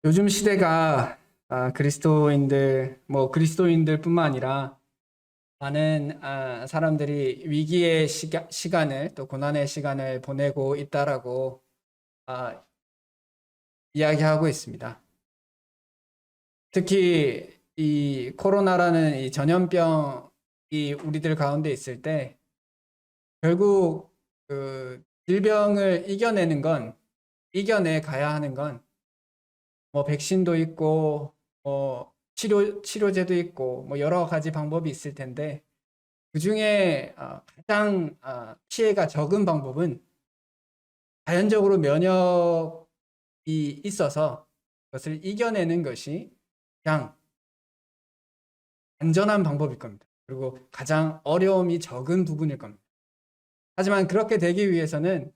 요즘 시대가 그리스도인들, 그리스도인들뿐만 아니라 많은 사람들이 위기의 시간을 또 고난의 시간을 보내고 있다라고 아, 이야기하고 있습니다. 특히 이 코로나라는 이 전염병이 우리들 가운데 있을 때 결국 그 질병을 이겨내 가야 하는 건 백신도 있고 치료제도 있고 여러 가지 방법이 있을 텐데 그중에 가장 피해가 적은 방법은 자연적으로 면역이 있어서 그것을 이겨내는 것이 가장 안전한 방법일 겁니다. 그리고 가장 어려움이 적은 부분일 겁니다. 하지만 그렇게 되기 위해서는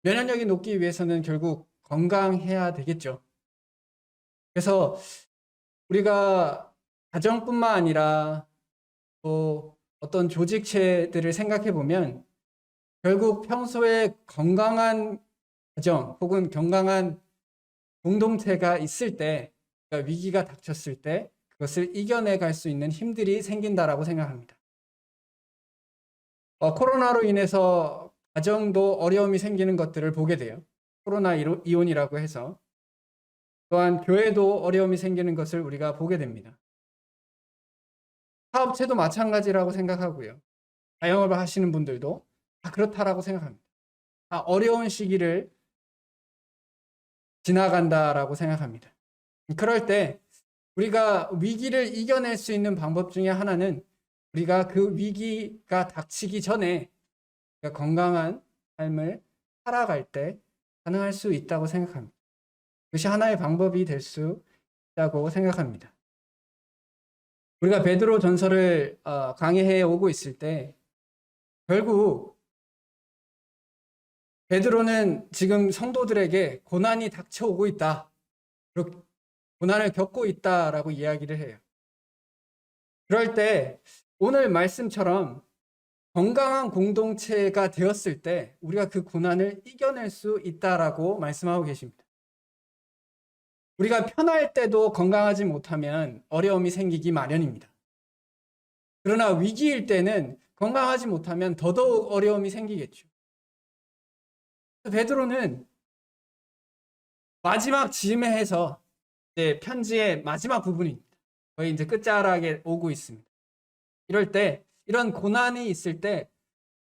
면역력이 높기 위해서는 결국 건강해야 되겠죠. 그래서 우리가 가정뿐만 아니라 또 어떤 조직체들을 생각해 보면 결국 평소에 건강한 가정 혹은 건강한 공동체가 있을 때, 그러니까 위기가 닥쳤을 때 그것을 이겨내 갈 수 있는 힘들이 생긴다라고 생각합니다. 코로나로 인해서 가정도 어려움이 생기는 것들을 보게 돼요. 코로나 이혼이라고 해서. 또한 교회도 어려움이 생기는 것을 우리가 보게 됩니다. 사업체도 마찬가지라고 생각하고요. 자영업을 하시는 분들도 다 그렇다라고 생각합니다. 다 어려운 시기를 지나간다라고 생각합니다. 그럴 때 우리가 위기를 이겨낼 수 있는 방법 중에 하나는 우리가 그 위기가 닥치기 전에 건강한 삶을 살아갈 때 가능할 수 있다고 생각합니다. 그것이 하나의 방법이 될 수 있다고 생각합니다. 우리가 베드로 전서를 강의해 오고 있을 때 결국 베드로는 지금 성도들에게 고난이 닥쳐오고 있다. 고난을 겪고 있다라고 이야기를 해요. 그럴 때 오늘 말씀처럼 건강한 공동체가 되었을 때 우리가 그 고난을 이겨낼 수 있다라고 말씀하고 계십니다. 우리가 편할 때도 건강하지 못하면 어려움이 생기기 마련입니다. 그러나 위기일 때는 건강하지 못하면 더더욱 어려움이 생기겠죠. 베드로는 마지막 즈음에 해서 이제 편지의 마지막 부분입니다. 거의 이제 끝자락에 오고 있습니다. 이럴 때 이런 고난이 있을 때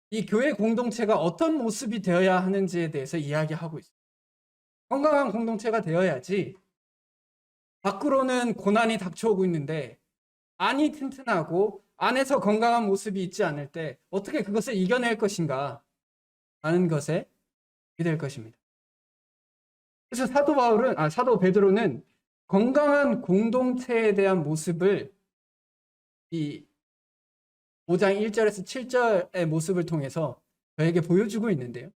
이 교회 공동체가 어떤 모습이 되어야 하는지에 대해서 이야기하고 있습니다. 건강한 공동체가 되어야지 밖으로는 고난이 닥쳐오고 있는데 안이 튼튼하고 안에서 건강한 모습이 있지 않을 때 어떻게 그것을 이겨낼 것인가 하는 것에 기댈 것입니다. 그래서 사도 베드로는 건강한 공동체에 대한 모습을 이 5장 1절에서 7절의 모습을 통해서 저에게 보여주고 있는데요.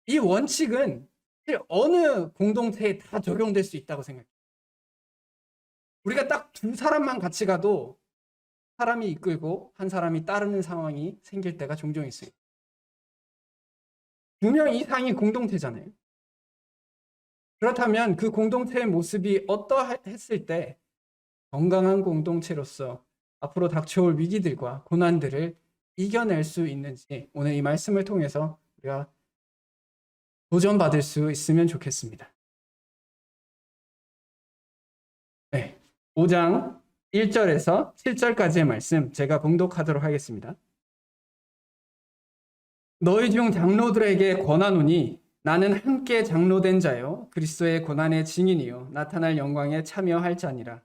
이 원칙은 어느 공동체에 다 적용될 수 있다고 생각해요. 우리가 딱 두 사람만 같이 가도 사람이 이끌고 한 사람이 따르는 상황이 생길 때가 종종 있어요. 2명 이상이 공동체잖아요. 그렇다면 그 공동체의 모습이 어떠했을 때 건강한 공동체로서 앞으로 닥쳐올 위기들과 고난들을 이겨낼 수 있는지 오늘 이 말씀을 통해서 우리가 도전받을 수 있으면 좋겠습니다. 네, 5장 1절에서 7절까지의 말씀 제가 봉독하도록 하겠습니다. 너희 중 장로들에게 권하노니 나는 함께 장로된 자요 그리스도의 고난의 증인이요 나타날 영광에 참여할 자니라.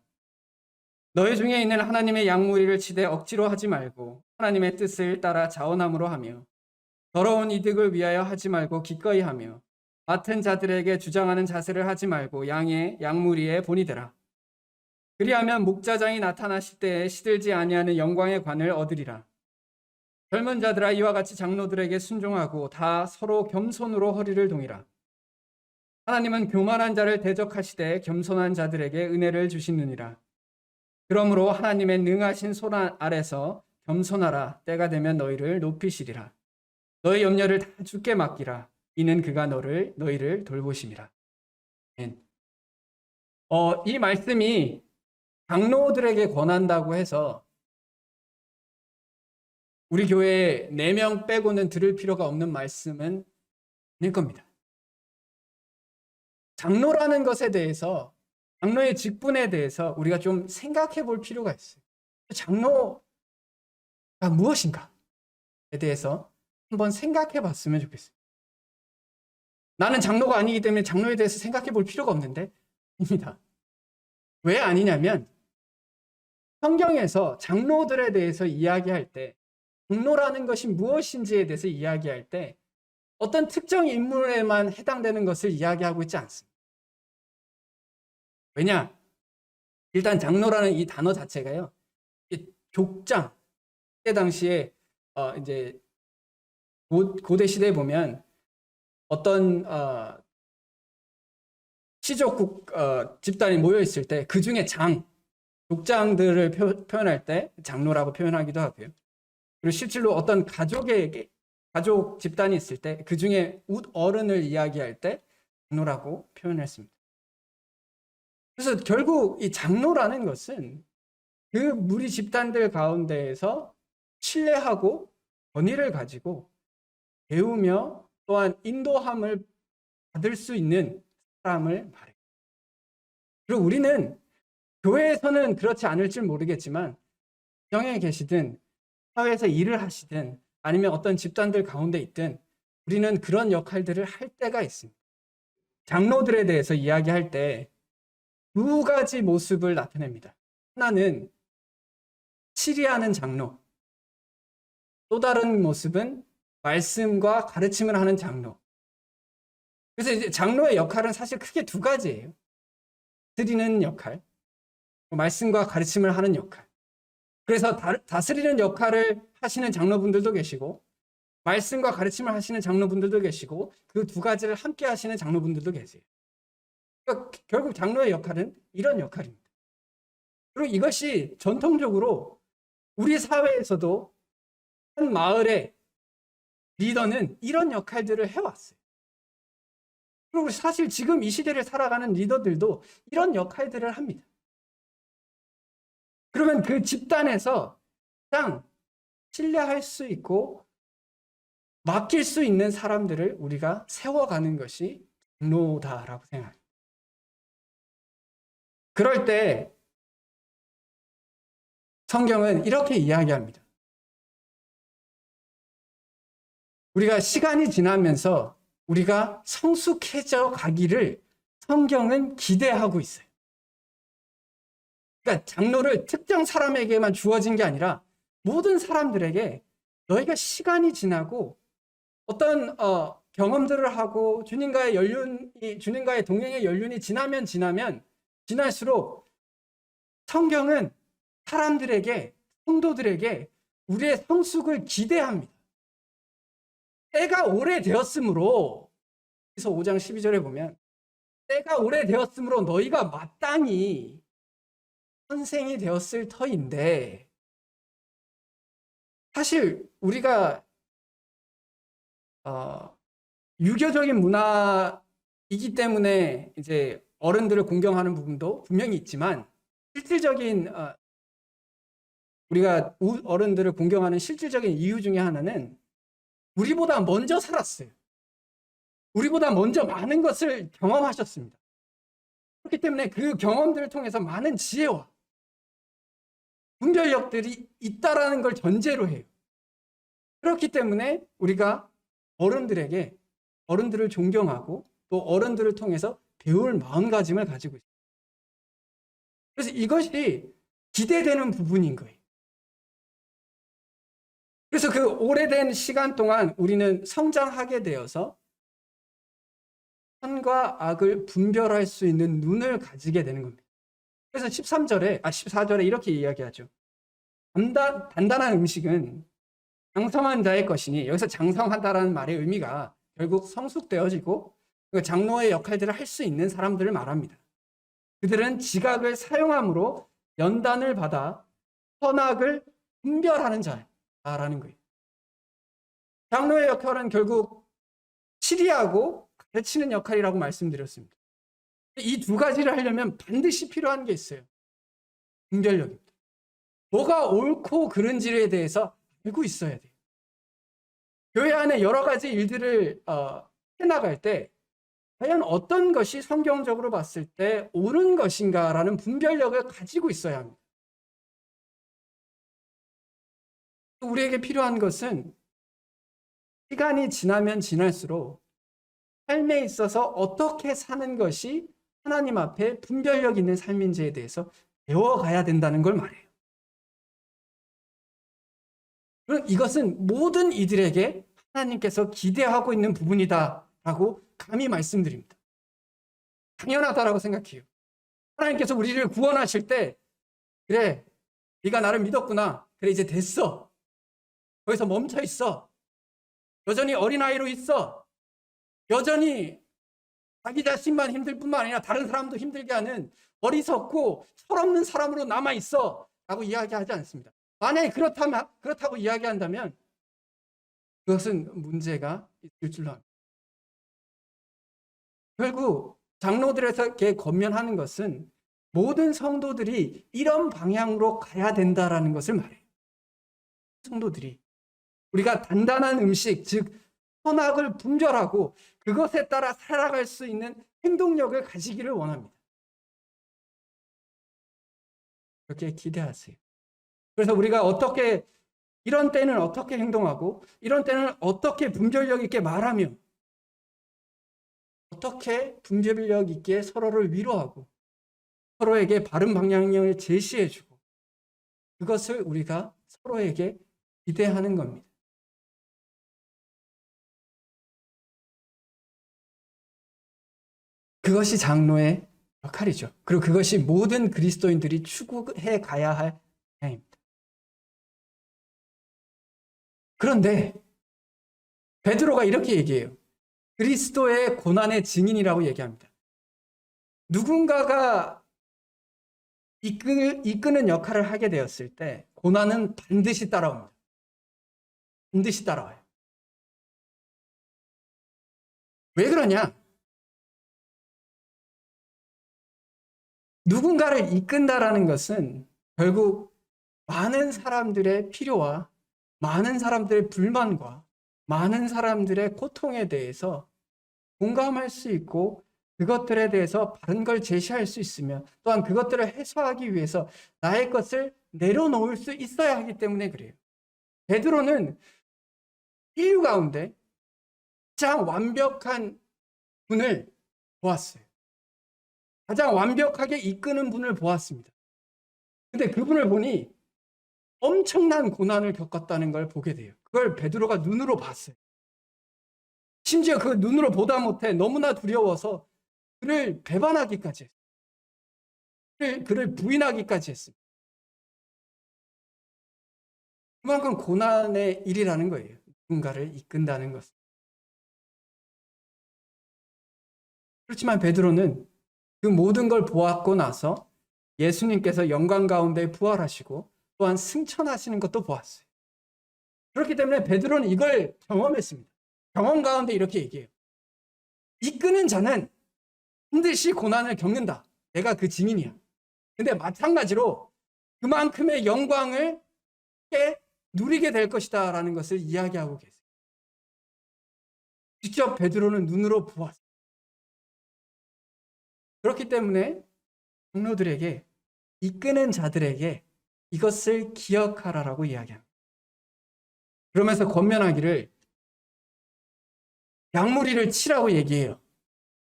너희 중에 있는 하나님의 양무리를 치되 억지로 하지 말고 하나님의 뜻을 따라 자원함으로 하며 더러운 이득을 위하여 하지 말고 기꺼이 하며 맡은 자들에게 주장하는 자세를 하지 말고 양의 양무리에 본이 되라. 그리하면 목자장이 나타나실 때에 시들지 아니하는 영광의 관을 얻으리라. 젊은 자들아 이와 같이 장로들에게 순종하고 다 서로 겸손으로 허리를 동이라. 하나님은 교만한 자를 대적하시되 겸손한 자들에게 은혜를 주시느니라. 그러므로 하나님의 능하신 손 아래서 겸손하라. 때가 되면 너희를 높이시리라. 너희 염려를 다 주께 맡기라. 이는 그가 너희를 돌보심이라. 이 말씀이 장로들에게 권한다고 해서 우리 교회 4명 빼고는 들을 필요가 없는 말씀은 아닐 겁니다. 장로라는 것에 대해서, 장로의 직분에 대해서 우리가 좀 생각해 볼 필요가 있어요. 장로가 무엇인가에 대해서 한번 생각해 봤으면 좋겠어요. 나는 장로가 아니기 때문에 장로에 대해서 생각해 볼 필요가 없는데, 입니다. 왜 아니냐면, 성경에서 장로들에 대해서 이야기할 때, 장로라는 것이 무엇인지에 대해서 이야기할 때, 어떤 특정 인물에만 해당되는 것을 이야기하고 있지 않습니다. 왜냐? 일단 장로라는 이 단어 자체가요, 족장, 그때 당시에 이제 고대 시대에 보면 어떤 시족국 집단이 모여 있을 때 그 중에 족장들을 표현할 때 장로라고 표현하기도 하고요. 그리고 실제로 어떤 가족 집단이 있을 때 그 중에 어른을 이야기할 때 장로라고 표현했습니다. 그래서 결국 이 장로라는 것은 그 무리 집단들 가운데에서 신뢰하고 권위를 가지고 배우며 또한 인도함을 받을 수 있는 사람을 말해요. 그리고 우리는 교회에서는 그렇지 않을지 모르겠지만 가정에 계시든 사회에서 일을 하시든 아니면 어떤 집단들 가운데 있든 우리는 그런 역할들을 할 때가 있습니다. 장로들에 대해서 이야기할 때 2가지 모습을 나타냅니다. 하나는 치리하는 장로, 또 다른 모습은 말씀과 가르침을 하는 장로. 그래서 이제 장로의 역할은 사실 크게 2가지예요. 다스리는 역할, 말씀과 가르침을 하는 역할. 그래서 다스리는 역할을 하시는 장로분들도 계시고 말씀과 가르침을 하시는 장로분들도 계시고 그 2가지를 함께 하시는 장로분들도 계세요. 그러니까 결국 장로의 역할은 이런 역할입니다. 그리고 이것이 전통적으로 우리 사회에서도 한 마을의 리더는 이런 역할들을 해왔어요. 그리고 사실 지금 이 시대를 살아가는 리더들도 이런 역할들을 합니다. 그러면 그 집단에서 가장 신뢰할 수 있고 맡길 수 있는 사람들을 우리가 세워가는 것이 장로다라고 생각합니다. 그럴 때 성경은 이렇게 이야기합니다. 우리가 시간이 지나면서 우리가 성숙해져 가기를 성경은 기대하고 있어요. 그러니까 장로를 특정 사람에게만 주어진 게 아니라 모든 사람들에게 너희가 시간이 지나고 어떤 경험들을 하고 주님과의 동행의 연륜이 지날수록 성경은 사람들에게, 성도들에게 우리의 성숙을 기대합니다. 때가 오래되었으므로, 그래서 5장 12절에 보면 때가 오래되었으므로 너희가 마땅히 선생이 되었을 터인데, 사실 우리가 유교적인 문화이기 때문에 이제 어른들을 공경하는 부분도 분명히 있지만 실질적인 우리가 어른들을 공경하는 실질적인 이유 중에 하나는 우리보다 먼저 살았어요. 우리보다 먼저 많은 것을 경험하셨습니다. 그렇기 때문에 그 경험들을 통해서 많은 지혜와 분별력들이 있다라는 걸 전제로 해요. 그렇기 때문에 우리가 어른들을 존경하고 또 어른들을 통해서 배울 마음가짐을 가지고 있어요. 그래서 이것이 기대되는 부분인 거예요. 그래서 그 오래된 시간 동안 우리는 성장하게 되어서 선과 악을 분별할 수 있는 눈을 가지게 되는 겁니다. 그래서 14절에 이렇게 이야기하죠. 단단한 음식은 장성한 자의 것이니, 여기서 장성하다라는 말의 의미가 결국 성숙되어지고 장로의 역할들을 할 수 있는 사람들을 말합니다. 그들은 지각을 사용함으로 연단을 받아 선악을 분별하는 자라는 거예요. 장로의 역할은 결국 치리하고 가르치는 역할이라고 말씀드렸습니다. 이 두 가지를 하려면 반드시 필요한 게 있어요. 분별력입니다. 뭐가 옳고 그른지에 대해서 알고 있어야 돼요. 교회 안에 여러 가지 일들을 해나갈 때 과연 어떤 것이 성경적으로 봤을 때 옳은 것인가라는 분별력을 가지고 있어야 합니다. 우리에게 필요한 것은 시간이 지나면 지날수록 삶에 있어서 어떻게 사는 것이 하나님 앞에 분별력 있는 삶인지에 대해서 배워가야 된다는 걸 말해요. 그럼 이것은 모든 이들에게 하나님께서 기대하고 있는 부분이다라고 감히 말씀드립니다. 당연하다라고 생각해요. 하나님께서 우리를 구원하실 때 그래, 네가 나를 믿었구나. 그래, 이제 됐어. 거기서 멈춰 있어. 여전히 어린아이로 있어. 여전히 자기 자신만 힘들 뿐만 아니라 다른 사람도 힘들게 하는 어리석고 철없는 사람으로 남아 있어 라고 이야기하지 않습니다. 만약에 그렇다고 이야기한다면 그것은 문제가 있을 줄로 압니다. 결국 장로들에게 권면하는 것은 모든 성도들이 이런 방향으로 가야 된다라는 것을 말해요. 성도들이 우리가 단단한 음식, 즉 선악을 분별하고 그것에 따라 살아갈 수 있는 행동력을 가지기를 원합니다. 그렇게 기대하세요. 그래서 우리가 이런 때는 어떻게 행동하고 이런 때는 어떻게 분별력 있게 말하며 어떻게 분별력 있게 서로를 위로하고 서로에게 바른 방향을 제시해주고 그것을 우리가 서로에게 기대하는 겁니다. 그것이 장로의 역할이죠. 그리고 그것이 모든 그리스도인들이 추구해 가야 할 방향입니다. 그런데 베드로가 이렇게 얘기해요. 그리스도의 고난의 증인이라고 얘기합니다. 누군가가 이끄는 역할을 하게 되었을 때 고난은 반드시 따라옵니다. 반드시 따라와요. 왜 그러냐? 누군가를 이끈다라는 것은 결국 많은 사람들의 필요와 많은 사람들의 불만과 많은 사람들의 고통에 대해서 공감할 수 있고 그것들에 대해서 바른 걸 제시할 수 있으며 또한 그것들을 해소하기 위해서 나의 것을 내려놓을 수 있어야 하기 때문에 그래요. 베드로는 인류 가운데 가장 완벽한 분을 보았어요. 가장 완벽하게 이끄는 분을 보았습니다. 근데 그분을 보니 엄청난 고난을 겪었다는 걸 보게 돼요. 그걸 베드로가 눈으로 봤어요. 심지어 그 눈으로 보다 못해 너무나 두려워서 그를 배반하기까지 했어요. 그를 부인하기까지 했습니다. 그만큼 고난의 일이라는 거예요. 누군가를 이끈다는 것은. 그렇지만 베드로는 그 모든 걸 보았고 나서 예수님께서 영광 가운데 부활하시고 또한 승천하시는 것도 보았어요. 그렇기 때문에 베드로는 이걸 경험했습니다. 경험 가운데 이렇게 얘기해요. 이끄는 자는 반드시 고난을 겪는다. 내가 그 증인이야. 근데 마찬가지로 그만큼의 영광을 누리게 될 것이다 라는 것을 이야기하고 계세요. 직접 베드로는 눈으로 보았어요. 그렇기 때문에 장로들에게 이끄는 자들에게 이것을 기억하라라고 이야기합니다. 그러면서 권면하기를 양무리를 치라고 얘기해요.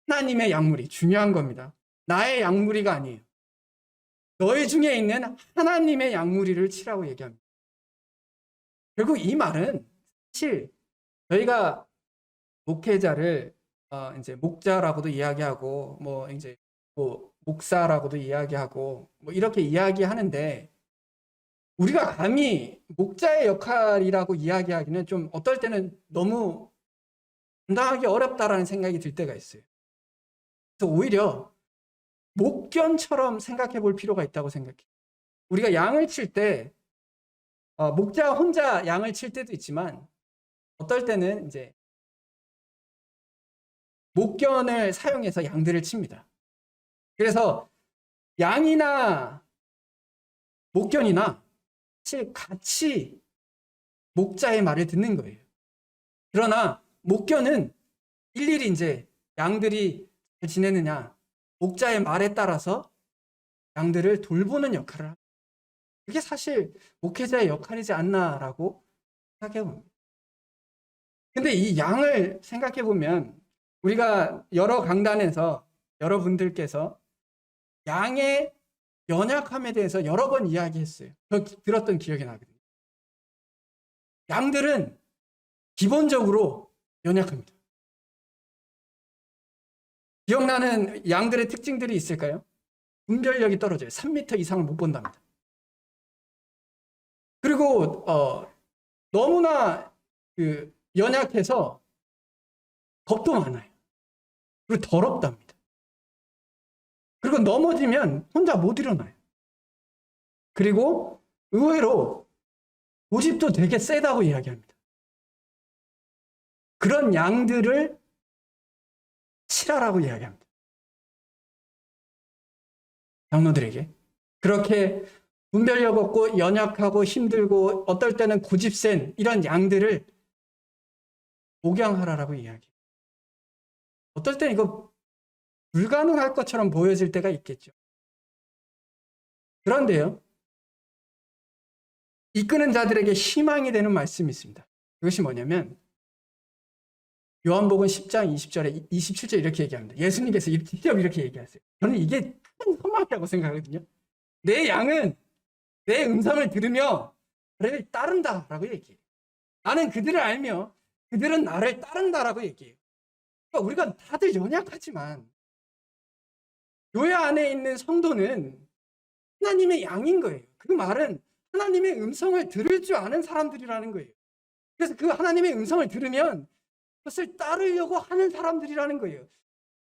하나님의 양무리, 중요한 겁니다. 나의 양무리가 아니에요. 너희 중에 있는 하나님의 양무리를 치라고 얘기합니다. 결국 이 말은 사실 저희가 목회자를 이제 목자라고도 이야기하고 이제 목사라고도 이야기하고 이렇게 이야기하는데 우리가 감히 목자의 역할이라고 이야기하기는 좀 어떨 때는 너무 감당하기 어렵다라는 생각이 들 때가 있어요. 그래서 오히려 목견처럼 생각해 볼 필요가 있다고 생각해요. 우리가 양을 칠 때 목자 혼자 양을 칠 때도 있지만 어떨 때는 이제 목견을 사용해서 양들을 칩니다. 그래서 양이나 목견이나 사실 같이 목자의 말을 듣는 거예요. 그러나 목견은 일일이 이제 양들이 잘 지내느냐, 목자의 말에 따라서 양들을 돌보는 역할을 합니다. 그게 사실 목회자의 역할이지 않나라고 생각해 봅니다. 근데 이 양을 생각해 보면 우리가 여러 강단에서 여러분들께서 양의 연약함에 대해서 여러 번 이야기했어요. 저 들었던 기억이 나거든요. 양들은 기본적으로 연약합니다. 기억나는 양들의 특징들이 있을까요? 분별력이 떨어져요. 3m 이상을 못 본답니다. 그리고 너무나 연약해서 겁도 많아요. 그리고 더럽답니다. 그리고 넘어지면 혼자 못 일어나요. 그리고 의외로 고집도 되게 세다고 이야기합니다. 그런 양들을 치라라고 이야기합니다. 장로들에게. 그렇게 분별력 없고 연약하고 힘들고 어떨 때는 고집 센 이런 양들을 목양하라라고 이야기해요. 어떨 때는 이거 불가능할 것처럼 보여질 때가 있겠죠. 그런데요, 이끄는 자들에게 희망이 되는 말씀이 있습니다. 그것이 뭐냐면 요한복음 10장 20절에 27절 이렇게 얘기합니다. 예수님께서 직접 이렇게 얘기하세요. 저는 이게 큰 소망이라고 생각하거든요. 내 양은 내 음성을 들으며 나를 따른다라고 얘기해요. 나는 그들을 알며 그들은 나를 따른다라고 얘기해요. 그러니까 우리가 다들 연약하지만 교회 안에 있는 성도는 하나님의 양인 거예요. 그 말은 하나님의 음성을 들을 줄 아는 사람들이라는 거예요. 그래서 그 하나님의 음성을 들으면 그것을 따르려고 하는 사람들이라는 거예요.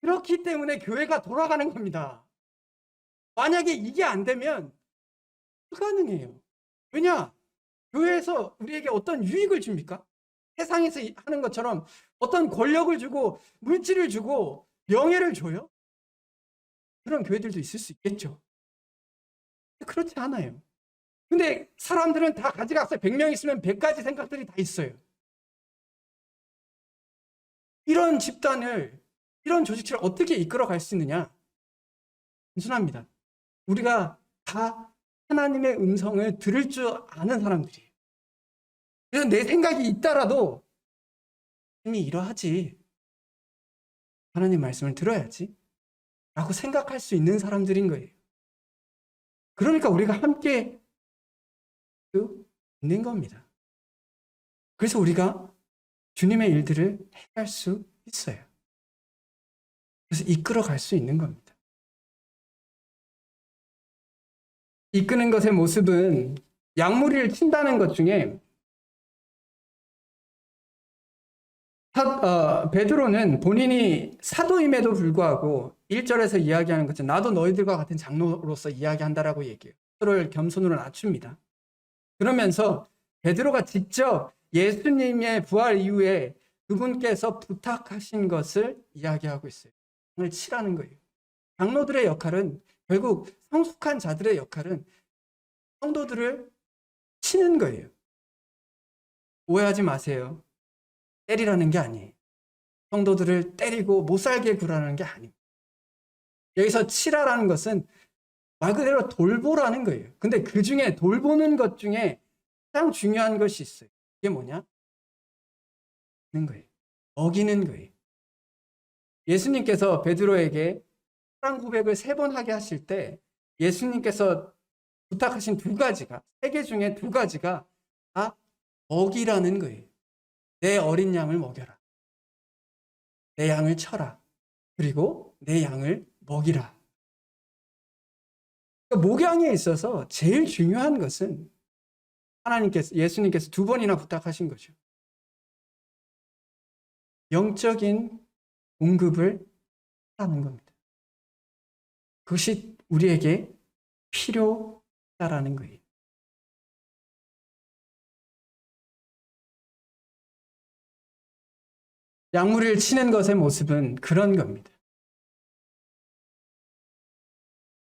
그렇기 때문에 교회가 돌아가는 겁니다. 만약에 이게 안 되면 불가능해요. 왜냐? 교회에서 우리에게 어떤 유익을 줍니까? 세상에서 하는 것처럼 어떤 권력을 주고 물질을 주고 명예를 줘요? 그런 교회들도 있을 수 있겠죠. 그렇지 않아요. 근데 사람들은 다 가지각색 100명 있으면 100가지 생각들이 다 있어요. 이런 집단을, 이런 조직체를 어떻게 이끌어갈 수 있느냐? 단순합니다. 우리가 다 하나님의 음성을 들을 줄 아는 사람들이에요. 그래서 내 생각이 있다라도 이미 이러하지. 하나님 말씀을 들어야지. 라고 생각할 수 있는 사람들인 거예요. 그러니까 우리가 함께 있는 겁니다. 그래서 우리가 주님의 일들을 해갈 수 있어요. 그래서 이끌어갈 수 있는 겁니다. 이끄는 것의 모습은 양무리를 친다는 것 중에 베드로는 본인이 사도임에도 불구하고 1절에서 이야기하는 것은 나도 너희들과 같은 장로로서 이야기한다라고 얘기해요. 서로를 겸손으로 낮춥니다. 그러면서 베드로가 직접 예수님의 부활 이후에 그분께서 부탁하신 것을 이야기하고 있어요. 양을 치라는 거예요. 장로들의 역할은 결국 성숙한 자들의 역할은 성도들을 치는 거예요. 오해하지 마세요. 때리라는 게 아니에요. 성도들을 때리고 못 살게 굴하는 게 아닙니다. 여기서 치라라는 것은 말 그대로 돌보라는 거예요. 근데 그 중에 돌보는 것 중에 가장 중요한 것이 있어요. 이게 뭐냐? 먹는 거예요. 먹이는 거예요. 예수님께서 베드로에게 사랑 고백을 3번 하게 하실 때 예수님께서 부탁하신 2가지가 3개 중에 2가지가 다 먹이라는 거예요. 내 어린 양을 먹여라. 내 양을 쳐라. 그리고 내 양을 먹이라. 그러니까 목양에 있어서 제일 중요한 것은 예수님께서 2번이나 부탁하신 거죠. 영적인 공급을 하는 겁니다. 그것이 우리에게 필요하다라는 거예요. 양무리를 치는 것의 모습은 그런 겁니다.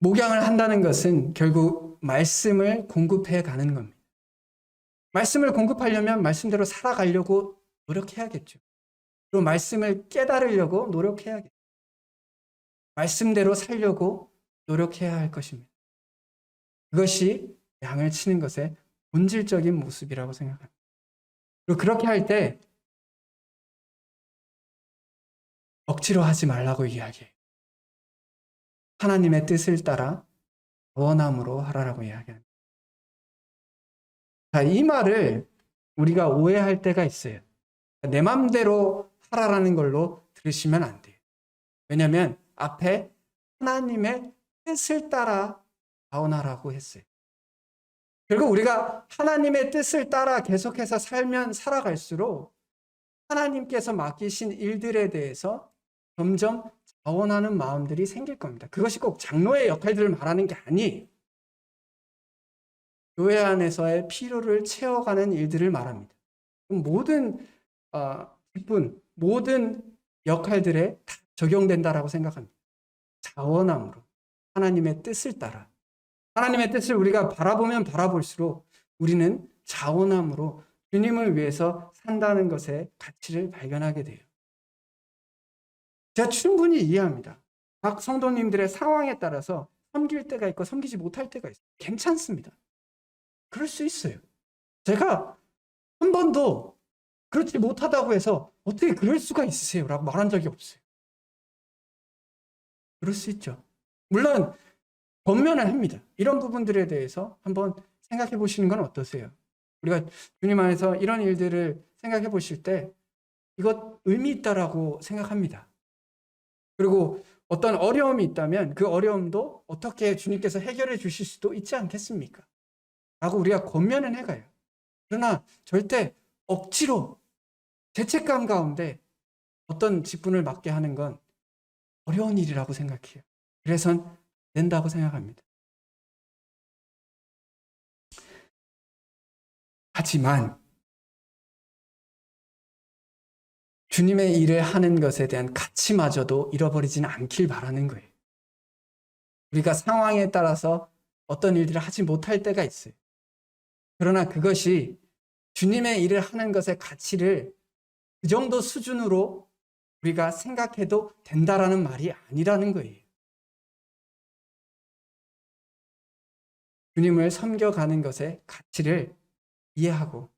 목양을 한다는 것은 결국 말씀을 공급해 가는 겁니다. 말씀을 공급하려면 말씀대로 살아가려고 노력해야겠죠. 그리고 말씀을 깨달으려고 노력해야겠죠. 말씀대로 살려고 노력해야 할 것입니다. 그것이 양을 치는 것의 본질적인 모습이라고 생각합니다. 그리고 그렇게 할 때 억지로 하지 말라고 이야기해요. 하나님의 뜻을 따라 원함으로 하라라고 이야기합니다. 자, 이 말을 우리가 오해할 때가 있어요. 내 맘대로 하라라는 걸로 들으시면 안 돼요. 왜냐하면 앞에 하나님의 뜻을 따라 자원하라고 했어요. 결국 우리가 하나님의 뜻을 따라 계속해서 살아갈수록 하나님께서 맡기신 일들에 대해서 점점 자원하는 마음들이 생길 겁니다. 그것이 꼭 장로의 역할들을 말하는 게 아니에요. 교회 안에서의 필요를 채워가는 일들을 말합니다. 모든 기쁜, 모든 역할들에 다 적용된다라고 생각합니다. 자원함으로 하나님의 뜻을 따라 하나님의 뜻을 우리가 바라보면 바라볼수록 우리는 자원함으로 주님을 위해서 산다는 것의 가치를 발견하게 돼요. 제가 충분히 이해합니다. 각 성도님들의 상황에 따라서 섬길 때가 있고 섬기지 못할 때가 있어요. 괜찮습니다. 그럴 수 있어요. 제가 한 번도 그렇지 못하다고 해서 어떻게 그럴 수가 있으세요? 라고 말한 적이 없어요. 그럴 수 있죠. 물론 권면을 합니다. 이런 부분들에 대해서 한번 생각해 보시는 건 어떠세요? 우리가 주님 안에서 이런 일들을 생각해 보실 때 이것 의미 있다라고 생각합니다. 그리고 어떤 어려움이 있다면 그 어려움도 어떻게 주님께서 해결해 주실 수도 있지 않겠습니까? 라고 우리가 권면은 해가요. 그러나 절대 억지로 죄책감 가운데 어떤 직분을 맡게 하는 건 어려운 일이라고 생각해요. 그래선 된다고 생각합니다. 하지만 주님의 일을 하는 것에 대한 가치마저도 잃어버리지는 않길 바라는 거예요. 우리가 상황에 따라서 어떤 일들을 하지 못할 때가 있어요. 그러나 그것이 주님의 일을 하는 것의 가치를 그 정도 수준으로 우리가 생각해도 된다라는 말이 아니라는 거예요. 주님을 섬겨가는 것의 가치를 이해하고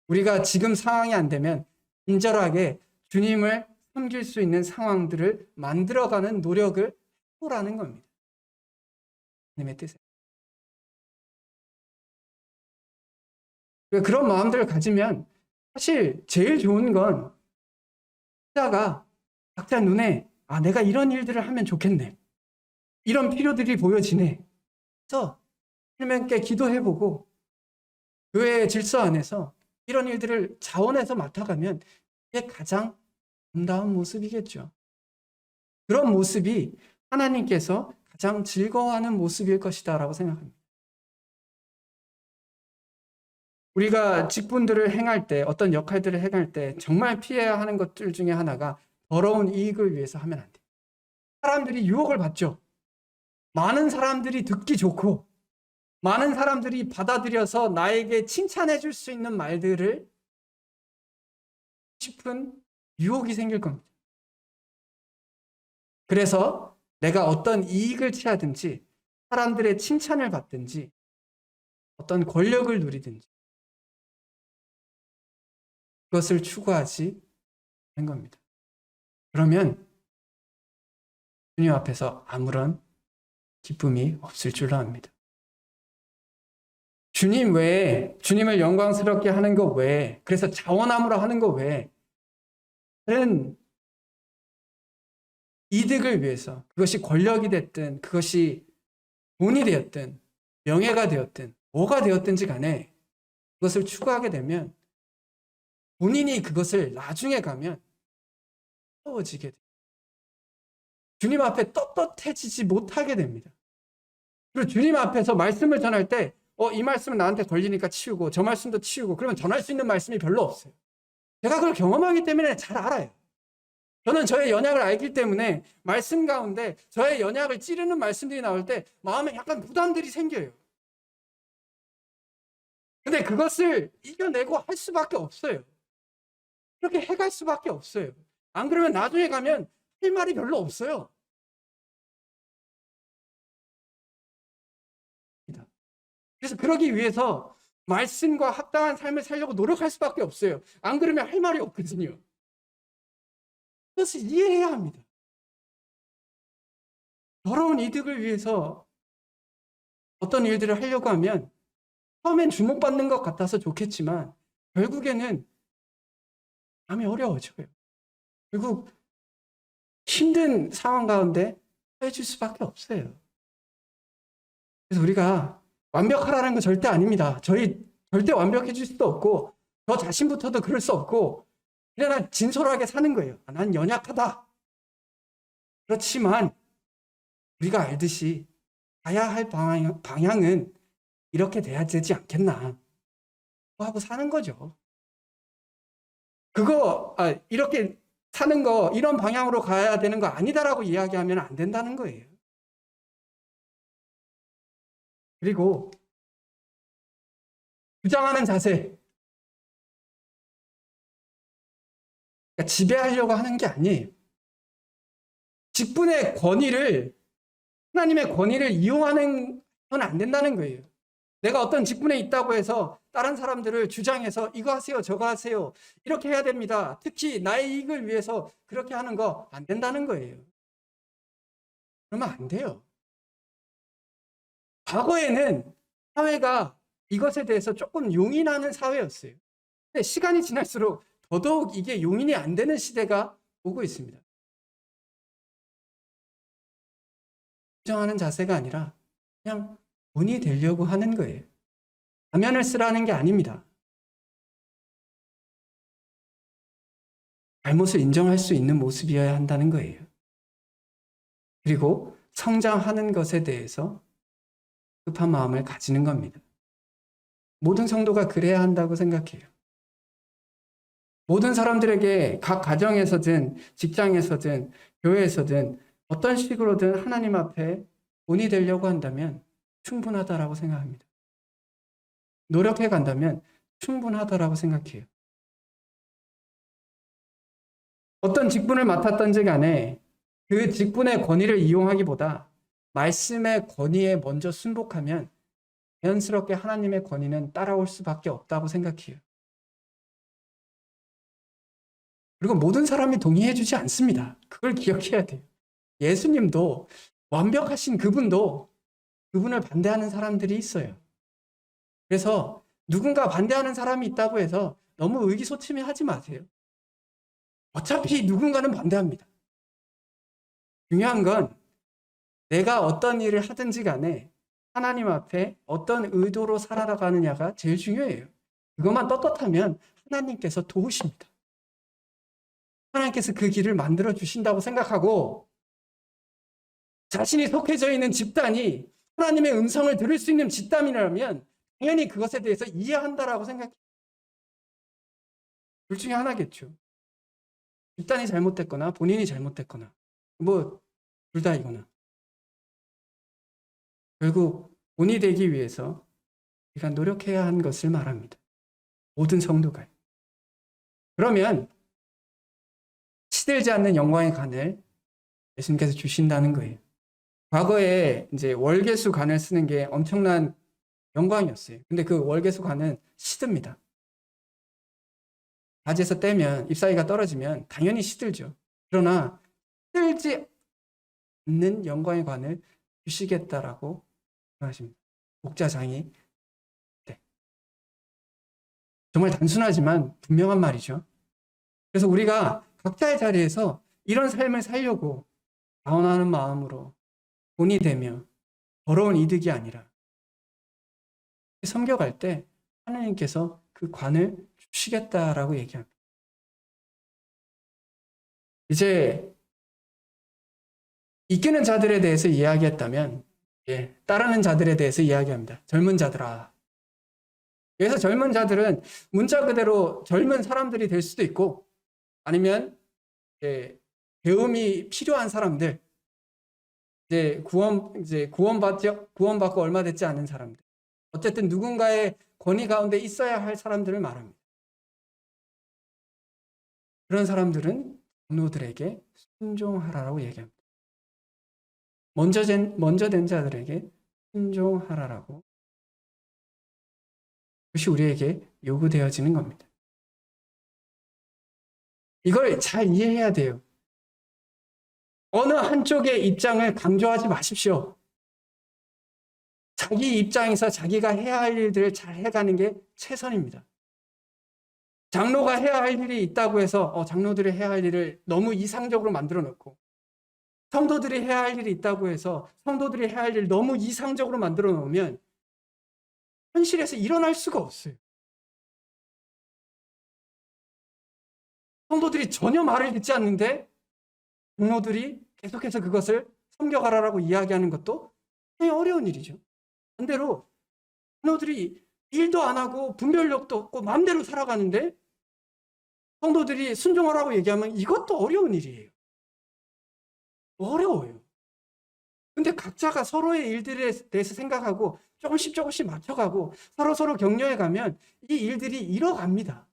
우리가 지금 상황이 안 되면 친절하게 주님을 섬길 수 있는 상황들을 만들어가는 노력을 해보라는 겁니다. 주님의 뜻에. 그런 마음들을 가지면 사실 제일 좋은 건 각자가 각자 눈에 내가 이런 일들을 하면 좋겠네. 이런 필요들이 보여지네. 그래서 하나님께 기도해보고 교회의 질서 안에서 이런 일들을 자원해서 맡아가면 이게 가장 아름다운 모습이겠죠. 그런 모습이 하나님께서 가장 즐거워하는 모습일 것이다 라고 생각합니다. 우리가 직분들을 행할 때 어떤 역할들을 행할 때 정말 피해야 하는 것들 중에 하나가 더러운 이익을 위해서 하면 안 돼요. 사람들이 유혹을 받죠. 많은 사람들이 듣기 좋고 많은 사람들이 받아들여서 나에게 칭찬해 줄 수 있는 말들을 싶은 유혹이 생길 겁니다. 그래서 내가 어떤 이익을 취하든지 사람들의 칭찬을 받든지 어떤 권력을 누리든지 그것을 추구하지 않는 겁니다. 그러면 주님 앞에서 아무런 기쁨이 없을 줄로 압니다. 주님 외에, 주님을 영광스럽게 하는 것 외에, 그래서 자원함으로 하는 것 외에 다른 이득을 위해서 그것이 권력이 됐든 그것이 돈이 되었든 명예가 되었든 뭐가 되었든지 간에 그것을 추구하게 되면 본인이 그것을 나중에 가면 어지게 돼요. 주님 앞에 떳떳해지지 못하게 됩니다. 그리고 주님 앞에서 말씀을 전할 때 이 말씀은 나한테 걸리니까 치우고 저 말씀도 치우고 그러면 전할 수 있는 말씀이 별로 없어요. 제가 그걸 경험하기 때문에 잘 알아요. 저는 저의 연약을 알기 때문에 말씀 가운데 저의 연약을 찌르는 말씀들이 나올 때 마음에 약간 부담들이 생겨요. 근데 그것을 이겨내고 할 수밖에 없어요. 그렇게 해갈 수밖에 없어요. 안 그러면 나중에 가면 할 말이 별로 없어요. 그래서 그러기 위해서 말씀과 합당한 삶을 살려고 노력할 수밖에 없어요. 안 그러면 할 말이 없거든요. 그것을 이해해야 합니다. 더러운 이득을 위해서 어떤 일들을 하려고 하면 처음엔 주목받는 것 같아서 좋겠지만 결국에는 마음이 어려워져요. 결국 힘든 상황 가운데 해줄 수밖에 없어요. 그래서 우리가 완벽하라는 건 절대 아닙니다. 저희 절대 완벽해질 수도 없고 저 자신부터도 그럴 수 없고 그냥 진솔하게 사는 거예요. 난 연약하다. 그렇지만 우리가 알듯이 가야 할 방향은 이렇게 돼야 되지 않겠나 하고 사는 거죠. 이렇게 사는 거 이런 방향으로 가야 되는 거 아니다라고 이야기하면 안 된다는 거예요. 그리고 주장하는 자세, 그러니까 지배하려고 하는 게 아니에요. 직분의 권위를 하나님의 권위를 이용하는 건 안 된다는 거예요. 내가 어떤 직분에 있다고 해서 다른 사람들을 주장해서 이거 하세요, 저거 하세요. 이렇게 해야 됩니다. 특히 나의 이익을 위해서 그렇게 하는 거 안 된다는 거예요. 그러면 안 돼요. 과거에는 사회가 이것에 대해서 조금 용인하는 사회였어요. 근데 시간이 지날수록 더더욱 이게 용인이 안 되는 시대가 오고 있습니다. 주장하는 자세가 아니라 그냥 본이 되려고 하는 거예요. 가면을 쓰라는 게 아닙니다. 잘못을 인정할 수 있는 모습이어야 한다는 거예요. 그리고 성장하는 것에 대해서 급한 마음을 가지는 겁니다. 모든 성도가 그래야 한다고 생각해요. 모든 사람들에게 각 가정에서든 직장에서든 교회에서든 어떤 식으로든 하나님 앞에 본이 되려고 한다면 충분하다라고 생각합니다. 노력해 간다면 충분하다라고 생각해요. 어떤 직분을 맡았던지 간에 그 직분의 권위를 이용하기보다 말씀의 권위에 먼저 순복하면 자연스럽게 하나님의 권위는 따라올 수밖에 없다고 생각해요. 그리고 모든 사람이 동의해 주지 않습니다. 그걸 기억해야 돼요. 예수님도 완벽하신 그분도 그분을 반대하는 사람들이 있어요. 그래서 누군가 반대하는 사람이 있다고 해서 너무 의기소침해하지 마세요. 어차피 누군가는 반대합니다. 중요한 건 내가 어떤 일을 하든지 간에 하나님 앞에 어떤 의도로 살아가느냐가 제일 중요해요. 그것만 떳떳하면 하나님께서 도우십니다. 하나님께서 그 길을 만들어 주신다고 생각하고 자신이 속해져 있는 집단이 하나님의 음성을 들을 수 있는 집단이라면 당연히 그것에 대해서 이해한다라고 생각해요. 둘 중에 하나겠죠. 집단이 잘못됐거나 본인이 잘못됐거나 둘 다이거나. 결국 본이 되기 위해서 우리가 노력해야 한 것을 말합니다. 모든 성도가. 그러면 시들지 않는 영광의 간을 예수님께서 주신다는 거예요. 과거에 이제 월계수 간을 쓰는 게 엄청난 영광이었어요. 근데 그 월계수 간은 시듭니다. 바지에서 떼면 잎사귀가 떨어지면 당연히 시들죠. 그러나 시들지 않는 영광의 관을 주시겠다라고 하십니다. 목자장이. 네. 정말 단순하지만 분명한 말이죠. 그래서 우리가 각자의 자리에서 이런 삶을 살려고 자원하는 마음으로 본이 되며 더러운 이득이 아니라 섬겨갈 때 하나님께서 그 관을 주시겠다라고 얘기합니다. 이제 이끄는 자들에 대해서 이야기했다면 따르는 자들에 대해서 이야기합니다. 젊은 자들아. 그래서 젊은 자들은 문자 그대로 젊은 사람들이 될 수도 있고 아니면 배움이 필요한 사람들, 이제 구원받고 얼마 되지 않은 사람들, 어쨌든 누군가의 권위 가운데 있어야 할 사람들을 말합니다. 그런 사람들은 장로들에게 순종하라라고 얘기합니다. 먼저 된 자들에게 순종하라라고. 그것이 우리에게 요구되어지는 겁니다. 이걸 잘 이해해야 돼요. 어느 한쪽의 입장을 강조하지 마십시오. 자기 입장에서 자기가 해야 할 일들을 잘 해가는 게 최선입니다. 장로가 해야 할 일이 있다고 해서 장로들이 해야 할 일을 너무 이상적으로 만들어 놓고, 성도들이 해야 할 일이 있다고 해서 성도들이 해야 할 일을 너무 이상적으로 만들어 놓으면 현실에서 일어날 수가 없어요. 성도들이 전혀 말을 듣지 않는데 장로들이 계속해서 그것을 섬겨가라라고 이야기하는 것도 굉장히 어려운 일이죠. 반대로 장로들이 일도 안 하고 분별력도 없고 마음대로 살아가는데 성도들이 순종하라고 얘기하면 이것도 어려운 일이에요. 어려워요. 근데 각자가 서로의 일들에 대해서 생각하고 조금씩 맞춰가고 서로 격려해 가면 이 일들이 이뤄갑니다.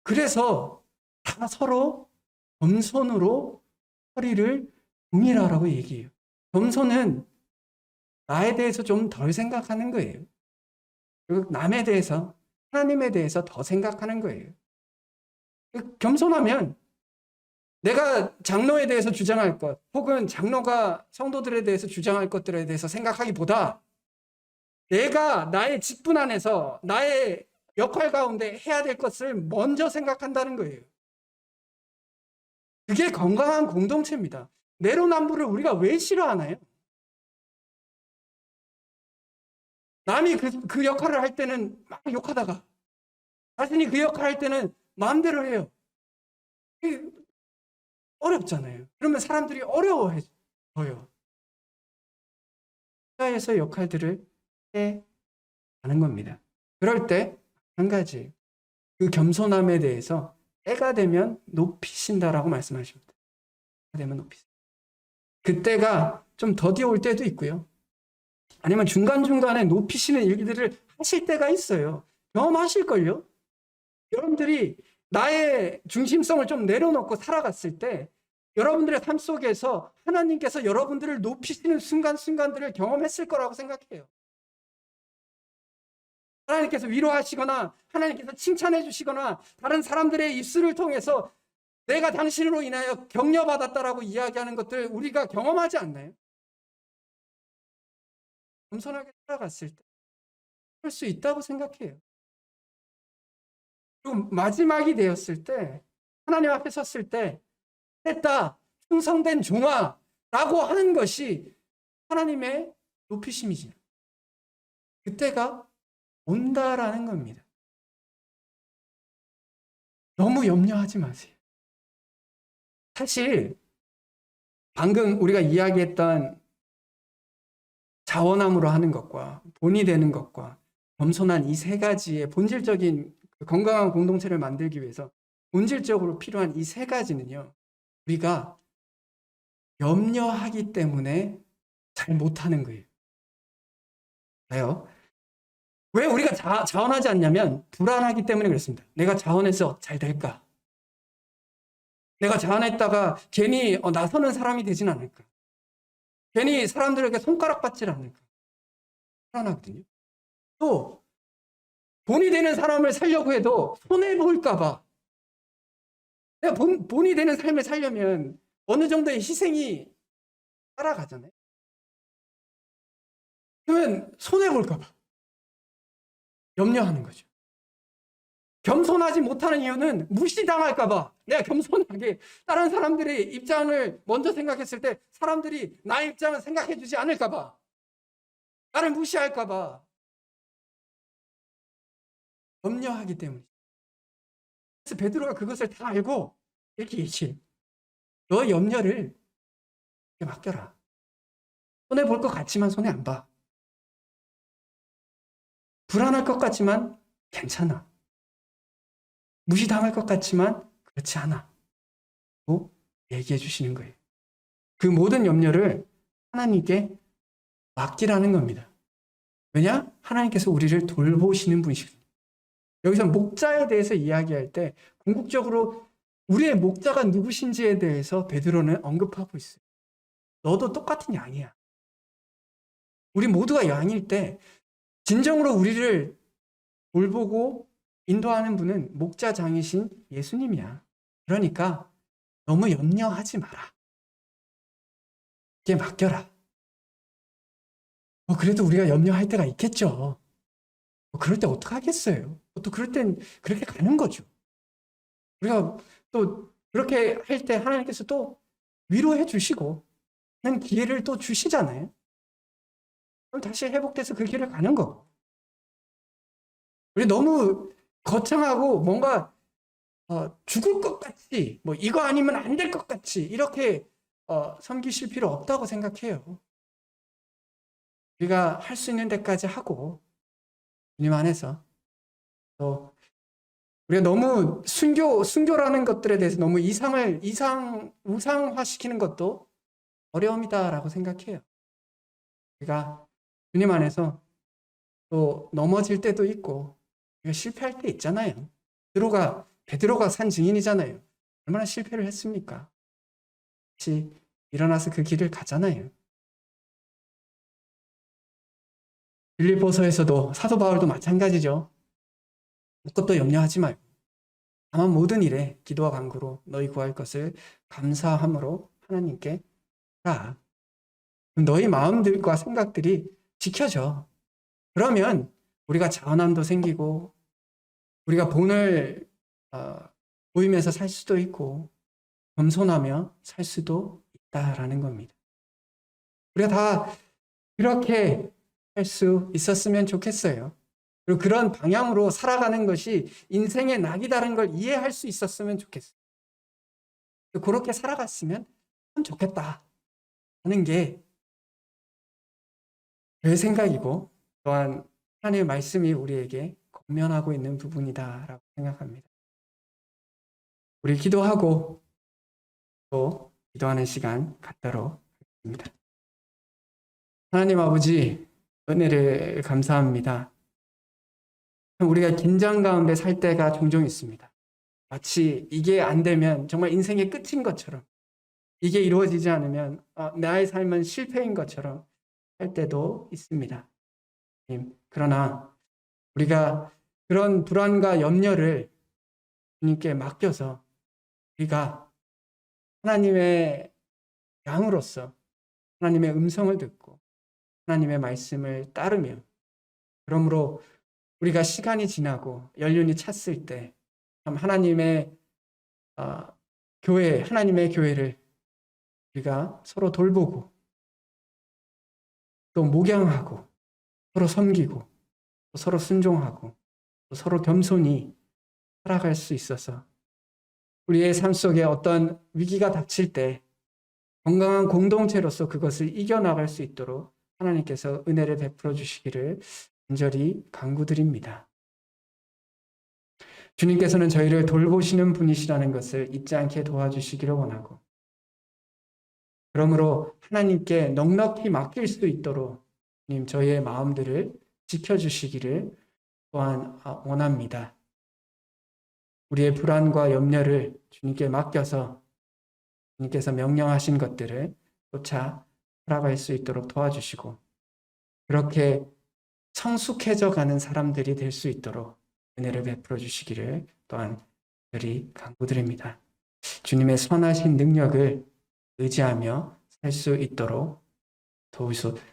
그래서 다 서로 겸손으로 허리를 동일하라고 얘기해요. 겸손은 나에 대해서 좀 덜 생각하는 거예요. 그리고 남에 대해서, 하나님에 대해서 더 생각하는 거예요. 겸손하면 내가 장로에 대해서 주장할 것, 혹은 장로가 성도들에 대해서 주장할 것들에 대해서 생각하기보다 내가 나의 직분 안에서 나의 역할 가운데 해야 될 것을 먼저 생각한다는 거예요. 그게 건강한 공동체입니다. 내로남불을 우리가 왜 싫어하나요? 남이 그 역할을 할 때는 막 욕하다가 자신이 그 역할을 할 때는 마음대로 해요. 어렵잖아요. 그러면 사람들이 어려워해요. 사회에서 역할들을 해 가는 겁니다. 그럴 때 한 가지, 그 겸손함에 대해서 때가 되면 높이신다라고 말씀하십니다. 때가 되면 높이신다. 그때가 좀 더디 올 때도 있고요. 아니면 중간중간에 높이시는 일들을 하실 때가 있어요. 경험하실걸요? 여러분들이 나의 중심성을 좀 내려놓고 살아갔을 때 여러분들의 삶 속에서 하나님께서 여러분들을 높이시는 순간순간들을 경험했을 거라고 생각해요. 하나님께서 위로하시거나 하나님께서 칭찬해 주시거나 다른 사람들의 입술을 통해서 내가 당신으로 인하여 격려받았다라고 이야기하는 것들 우리가 경험하지 않나요? 겸손하게 살아갔을 때 그럴 수 있다고 생각해요. 그리고 마지막이 되었을 때 하나님 앞에 섰을 때 됐다, 충성된 종아 라고 하는 것이 하나님의 높이심이지. 그때가 온다라는 겁니다. 너무 염려하지 마세요. 사실 방금 우리가 이야기했던 자원함으로 하는 것과 본이 되는 것과 겸손한 이 세 가지의 본질적인 건강한 공동체를 만들기 위해서 본질적으로 필요한 이 세 가지는요, 우리가 염려하기 때문에 잘 못하는 거예요. 왜요? 왜 우리가 자원하지 않냐면 불안하기 때문에 그렇습니다. 내가 자원해서 잘 될까? 내가 자원했다가 괜히 나서는 사람이 되진 않을까? 괜히 사람들에게 손가락 받질 않을까? 불안하거든요. 또 본이 되는 사람을 살려고 해도 손해볼까 봐. 내가 본이 되는 삶을 살려면 어느 정도의 희생이 따라가잖아요. 그러면 손해볼까 봐 염려하는 거죠. 겸손하지 못하는 이유는 무시당할까 봐. 내가 겸손하게 다른 사람들의 입장을 먼저 생각했을 때 사람들이 나의 입장을 생각해 주지 않을까 봐. 나를 무시할까 봐. 염려하기 때문이죠. 그래서 베드로가 그것을 다 알고 이렇게 얘기해. 너 염려를 맡겨라. 손해볼 것 같지만 손해 안 봐. 불안할 것 같지만 괜찮아. 무시당할 것 같지만 그렇지 않아. 얘기해 주시는 거예요. 그 모든 염려를 하나님께 맡기라는 겁니다. 왜냐? 하나님께서 우리를 돌보시는 분이시거든요. 여기서 목자에 대해서 이야기할 때 궁극적으로 우리의 목자가 누구신지에 대해서 베드로는 언급하고 있어요. 너도 똑같은 양이야. 우리 모두가 양일 때 진정으로 우리를 돌보고 인도하는 분은 목자장이신 예수님이야. 그러니까 너무 염려하지 마라. 이게 맡겨라. 그래도 우리가 염려할 때가 있겠죠. 그럴 때 어떡하겠어요. 또 그럴 땐 그렇게 가는 거죠. 우리가 또 그렇게 할 때 하나님께서 또 위로해 주시고 하는 기회를 또 주시잖아요. 그럼 다시 회복돼서 그 길을 가는 거고. 우리 너무 거창하고 뭔가 죽을 것 같이 뭐 이거 아니면 안 될 것 같이 이렇게 섬기실 필요 없다고 생각해요. 우리가 할 수 있는 데까지 하고 주님 안에서 또 우리가 너무 순교라는 것들에 대해서 너무 우상화시키는 것도 어려움이다라고 생각해요. 우리가 주님 안에서 또 넘어질 때도 있고 우리가 실패할 때 있잖아요. 베드로가 산 증인이잖아요. 얼마나 실패를 했습니까? 다시 일어나서 그 길을 가잖아요. 빌립보서에서도 사도 바울도 마찬가지죠. 무엇도 염려하지 말고 다만 모든 일에 기도와 간구로 너희 구할 것을 감사함으로 하나님께 가. 너희 마음들과 생각들이 지켜져. 그러면 우리가 자원함도 생기고 우리가 본을 보이면서 살 수도 있고 겸손하며 살 수도 있다라는 겁니다. 우리가 다 그렇게 할 수 있었으면 좋겠어요. 그리고 그런 방향으로 살아가는 것이 인생의 낙이다라는 걸 이해할 수 있었으면 좋겠어요. 그렇게 살아갔으면 참 좋겠다 하는 게 제 생각이고 또한 하나님의 말씀이 우리에게 권면하고 있는 부분이다라고 생각합니다. 우리 기도하고 또 기도하는 시간 갖도록 하겠습니다. 하나님 아버지, 은혜를 감사합니다. 우리가 긴장 가운데 살 때가 종종 있습니다. 마치 이게 안 되면 정말 인생의 끝인 것처럼, 이게 이루어지지 않으면 나의 삶은 실패인 것처럼 할 때도 있습니다. 그러나 우리가 그런 불안과 염려를 주님께 맡겨서 우리가 하나님의 양으로서 하나님의 음성을 듣고 하나님의 말씀을 따르며 그러므로 우리가 시간이 지나고 연륜이 찼을 때 하나님의 하나님의 교회를 우리가 서로 돌보고 또 목양하고 서로 섬기고 또 서로 순종하고 또 서로 겸손히 살아갈 수 있어서 우리의 삶 속에 어떤 위기가 닥칠 때 건강한 공동체로서 그것을 이겨나갈 수 있도록 하나님께서 은혜를 베풀어 주시기를 간절히 간구드립니다. 주님께서는 저희를 돌보시는 분이시라는 것을 잊지 않게 도와주시기를 원하고 그러므로 하나님께 넉넉히 맡길 수 있도록 주님 저희의 마음들을 지켜주시기를 또한 원합니다. 우리의 불안과 염려를 주님께 맡겨서 주님께서 명령하신 것들을 쫓아 살아갈 수 있도록 도와주시고 그렇게 성숙해져 가는 사람들이 될 수 있도록 은혜를 베풀어 주시기를 또한 특별히 간구드립니다. 주님의 선하신 능력을 의지하며 살 수 있도록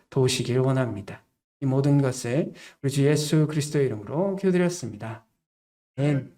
도우시길 원합니다. 이 모든 것을 우리 주 예수 그리스도의 이름으로 기도드렸습니다. 아멘.